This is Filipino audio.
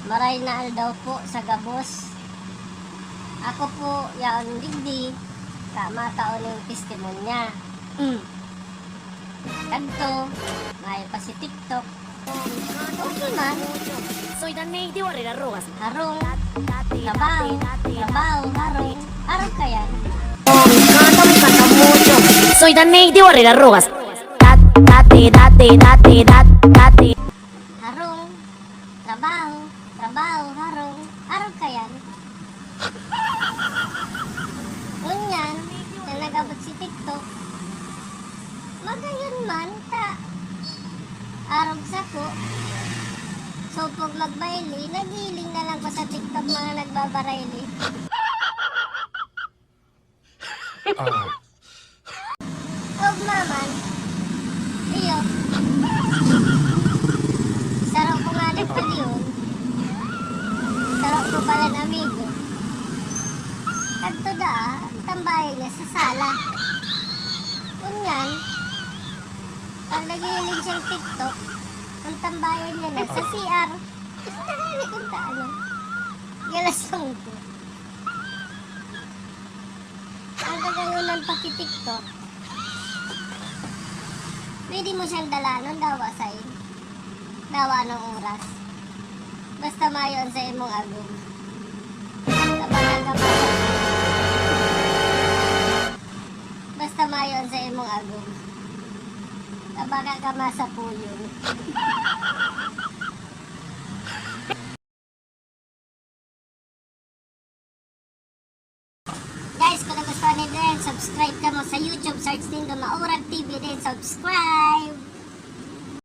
Maray na daw po sa gabos. Ako po, yaon digdi, tama taon yung testimonya. Kanto, may pa si TikTok. Okay man. Soy Danay de Barrera Rojas. Harong, trabaho, harong. Harong kaya. Me encanta, me encanta mucho. Soy Danay de Barrera Rojas. Date. Harong, trabaho, harong. Harong kaya. Ngunyan, na nagabot si TikTok. Magayon man, ta. Arog sa ko. So, pag magbayli, nagiling na lang ko sa TikTok mga nagbabarayli. Og maman, iyo. Sarap ko nga nagpaliyon. Sarap ko pala ng amigo. Kadto da, tambahin niya sa sala. Kunyan, pag nagiling siyang TikTok, ang tambayan niya na sa CR. Hindi kung taano. Galasong ko. Ang kagalunan pati TikTok, pwede mo siyang dalanon dawa sa'yo. Dawa ng oras. Basta mayon sa imong agong. Kapag nagkapasa. Basta mayon sa imong agong. Kapag kamasa po yun. Guys, kung nagustuhan nyo din, subscribe ka mo sa YouTube. Search din Maurag TV din. Subscribe!